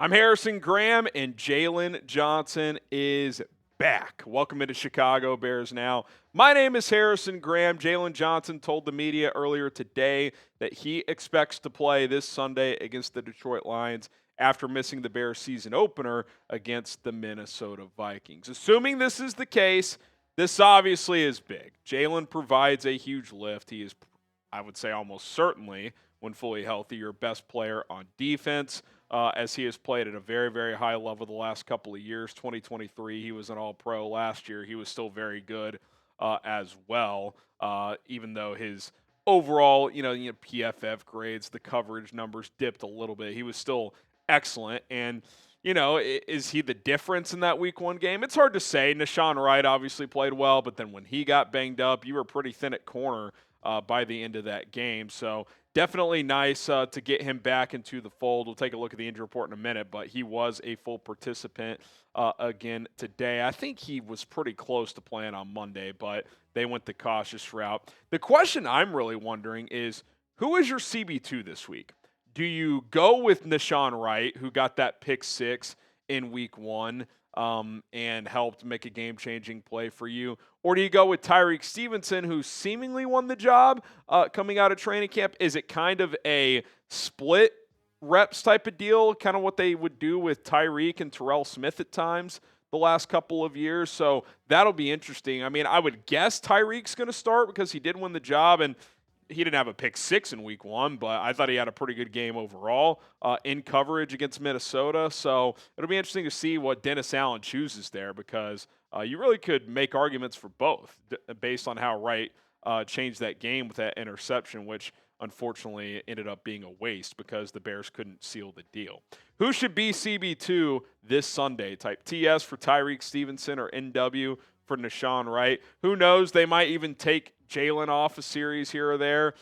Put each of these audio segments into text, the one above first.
I'm Harrison Graham, and Jaylon Johnson is back. Welcome into Chicago Bears Now. My name is Harrison Graham. Jaylon Johnson told the media earlier today that he expects to play this Sunday against the Detroit Lions after missing the Bears season opener against the Minnesota Vikings. Assuming this is the case, this obviously is big. Jaylon provides a huge lift. He is, I would say, almost certainly, when fully healthy, your best player on defense. As he has played at a very, very high level the last couple of years. 2023, he was an All-Pro. Last year, he was still very good as well, even though his overall, PFF grades, the coverage numbers dipped a little bit. He was still excellent. And, is he the difference in that Week 1 game? It's hard to say. Nahshon Wright obviously played well, but then when he got banged up, you were pretty thin at corner by the end of that game. So definitely nice to get him back into the fold. We'll take a look at the injury report in a minute, but he was a full participant again today. I think he was pretty close to playing on Monday, but they went the cautious route. The question I'm really wondering is, who is your CB2 this week? Do you go with Nahshon Wright, who got that pick 6 in Week 1 and helped make a game-changing play for you? Or do you go with Tyrique Stevenson, who seemingly won the job coming out of training camp? Is it kind of a split reps type of deal, kind of what they would do with Tyrique and Terrell Smith at times the last couple of years? So that'll be interesting. I mean, I would guess Tyrique's going to start because he did win the job, and he didn't have a pick 6 in Week 1, but I thought he had a pretty good game overall in coverage against Minnesota. So it'll be interesting to see what Dennis Allen chooses there, because you really could make arguments for both based on how Wright changed that game with that interception, which unfortunately ended up being a waste because the Bears couldn't seal the deal. Who should be CB2 this Sunday? Type TS for Tyrique Stevenson or NW for Nahshon Wright. Who knows? They might even take Jaylon off a series here or there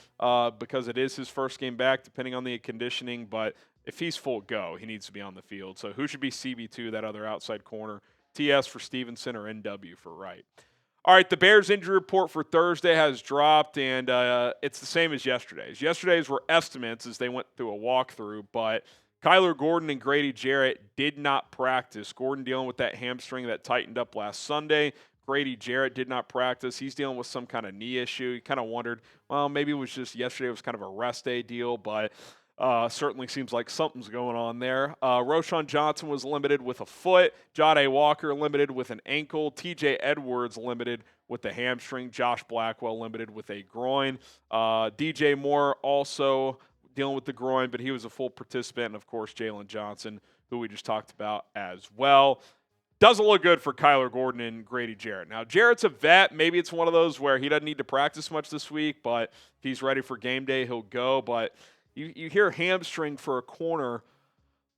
because it is his first game back, depending on the conditioning. But if he's full go, he needs to be on the field. So who should be CB2, that other outside corner? TS for Stevenson or NW for Wright? All right, the Bears injury report for Thursday has dropped, and it's the same as yesterday's. Yesterday's were estimates as they went through a walkthrough, but Kyler Gordon and Grady Jarrett did not practice. Gordon dealing with that hamstring that tightened up last Sunday. Grady Jarrett did not practice. He's dealing with some kind of knee issue. You kind of wondered, well, maybe it was just yesterday was kind of a rest day deal, but certainly seems like something's going on there. Roschon Johnson was limited with a foot. Jahdae Walker limited with an ankle. TJ Edwards limited with a hamstring. Josh Blackwell limited with a groin. DJ Moore also dealing with the groin, but he was a full participant. And, of course, Jaylon Johnson, who we just talked about as well. Doesn't look good for Kyler Gordon and Grady Jarrett. Now, Jarrett's a vet. Maybe it's one of those where he doesn't need to practice much this week, but if he's ready for game day, he'll go. But you hear hamstring for a corner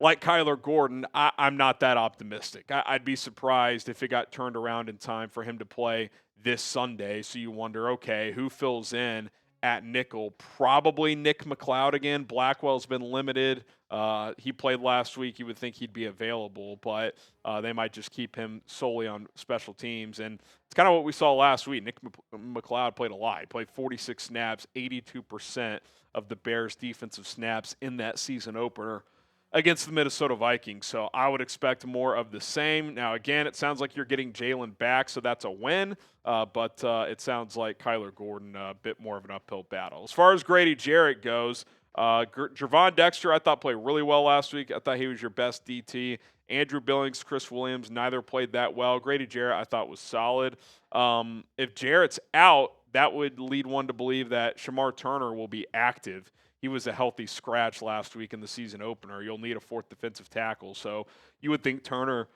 like Kyler Gordon, I'm not that optimistic. I'd be surprised if it got turned around in time for him to play this Sunday. So you wonder, okay, who fills in at nickel? Probably Nick McLeod again. Blackwell's been limited. He played last week. You would think he'd be available, but they might just keep him solely on special teams. And it's kind of what we saw last week. Nick McLeod played a lot. He played 46 snaps, 82% of the Bears' defensive snaps in that season opener against the Minnesota Vikings. So I would expect more of the same. Now, again, it sounds like you're getting Jaylon back, so that's a win. But it sounds like Kyler Gordon a bit more of an uphill battle. As far as Grady Jarrett goes, Gervon Dexter, I thought, played really well last week. I thought he was your best DT. Andrew Billings, Chris Williams, neither played that well. Grady Jarrett, I thought, was solid. If Jarrett's out, that would lead one to believe that Shamar Turner will be active. He was a healthy scratch last week in the season opener. You'll need a fourth defensive tackle. So you would think Turner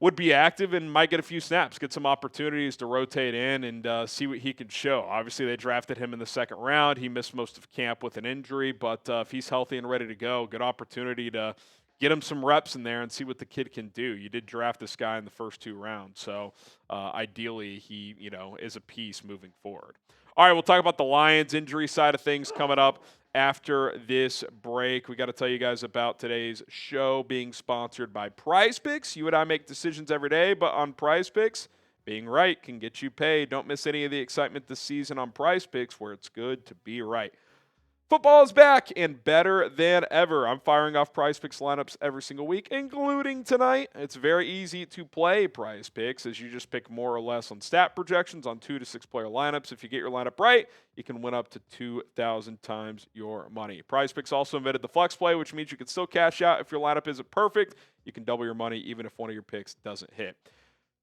would be active and might get a few snaps, get some opportunities to rotate in and see what he can show. Obviously, they drafted him in the second round. He missed most of camp with an injury, but if he's healthy and ready to go, good opportunity to get him some reps in there and see what the kid can do. You did draft this guy in the first 2 rounds, so ideally he, is a piece moving forward. All right, we'll talk about the Lions injury side of things coming up after this break. We got to tell you guys about today's show being sponsored by Prize Picks. You and I make decisions every day, but on Prize Picks, being right can get you paid. Don't miss any of the excitement this season on Prize Picks, where it's good to be right. Football is back and better than ever. I'm firing off Prize Picks lineups every single week, including tonight. It's very easy to play Prize Picks as you just pick more or less on stat projections on 2 to 6 player lineups. If you get your lineup right, you can win up to 2,000 times your money. Prize Picks also invented the flex play, which means you can still cash out if your lineup isn't perfect. You can double your money even if one of your picks doesn't hit.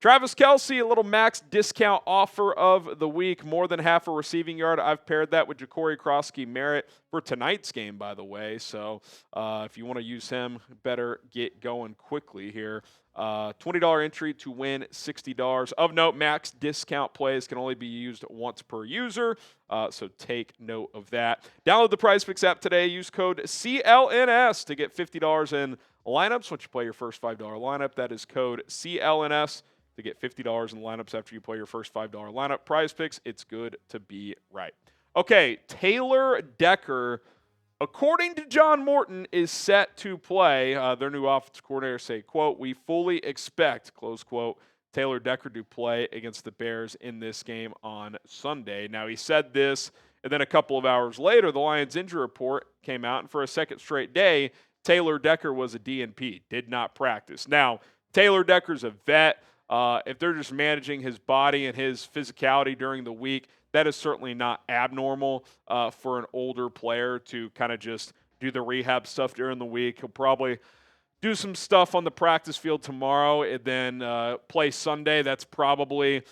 Travis Kelce, a little max discount offer of the week, more than half a receiving yard. I've paired that with Ja'Cory Crosskey-Merritt for tonight's game, by the way. So if you want to use him, better get going quickly here. $20 entry to win $60. Of note, max discount plays can only be used once per user, so take note of that. Download the PrizePicks app today. Use code CLNS to get $50 in lineups once you play your first $5 lineup. That is code CLNS to get $50 in lineups after you play your first $5 lineup. Prize Picks, it's good to be right. Okay, Taylor Decker, according to John Morton, is set to play. Their new offensive coordinator say, quote, "We fully expect," close quote, Taylor Decker to play against the Bears in this game on Sunday. Now, he said this, and then a couple of hours later, the Lions injury report came out, and for a second straight day, Taylor Decker was a DNP, did not practice. Now, Taylor Decker's a vet. If they're just managing his body and his physicality during the week, that is certainly not abnormal for an older player to kind of just do the rehab stuff during the week. He'll probably do some stuff on the practice field tomorrow and then play Sunday. That's probably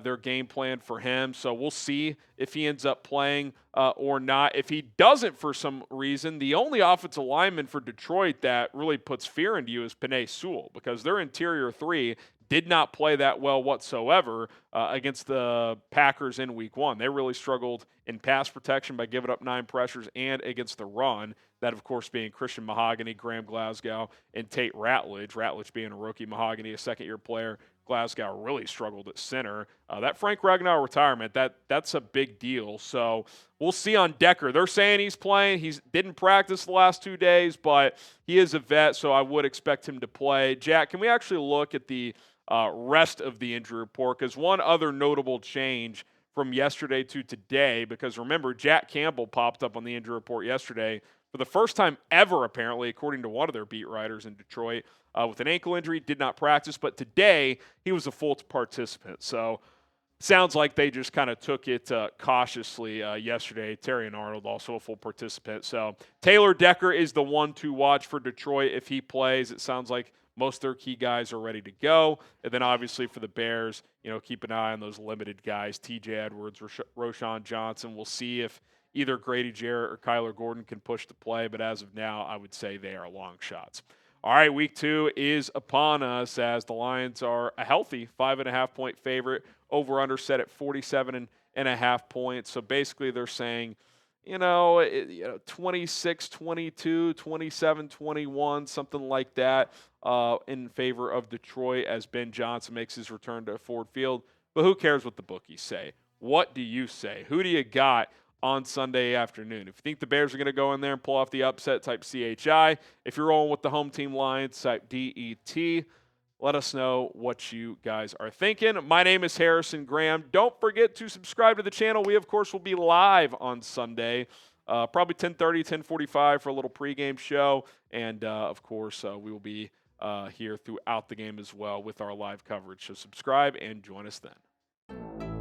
their game plan for him. So we'll see if he ends up playing or not. If he doesn't for some reason, the only offensive lineman for Detroit that really puts fear into you is Penei Sewell, because their interior three did not play that well whatsoever against the Packers in Week 1. They really struggled in pass protection by giving up 9 pressures and against the run. That, of course, being Christian Mahogany, Graham Glasgow, and Tate Ratledge. Ratledge being a rookie, Mahogany a second-year player. Glasgow really struggled at center. That Frank Ragnow retirement, that's a big deal. So we'll see on Decker. They're saying he's playing. He didn't practice the last 2 days, but he is a vet, so I would expect him to play. Jack, can we actually look at the rest of the injury report? Because one other notable change from yesterday to today, because remember, Jack Campbell popped up on the injury report yesterday for the first time ever, apparently, according to one of their beat writers in Detroit, with an ankle injury, did not practice, but today he was a full participant. So sounds like they just kind of took it cautiously yesterday. Terrion Arnold, also a full participant. So Taylor Decker is the one to watch for Detroit if he plays. It sounds like most of their key guys are ready to go. And then obviously for the Bears, keep an eye on those limited guys, TJ Edwards, Roschon Johnson. We'll see if either Grady, Jarrett, or Kyler Gordon can push the play. But as of now, I would say they are long shots. All right, Week 2 is upon us as the Lions are a healthy 5.5-point favorite. Over-under set at 47.5 points. So basically they're saying, 26-22, 27-21, something like that in favor of Detroit as Ben Johnson makes his return to Ford Field. But who cares what the bookies say? What do you say? Who do you got on Sunday afternoon? If you think the Bears are going to go in there and pull off the upset, type CHI. If you're rolling with the home team Lions, type DET. Let us know what you guys are thinking. My name is Harrison Graham. Don't forget to subscribe to the channel. We, of course, will be live on Sunday, probably 10:30, 10:45 for a little pregame show. And, of course, we will be here throughout the game as well with our live coverage. So subscribe and join us then.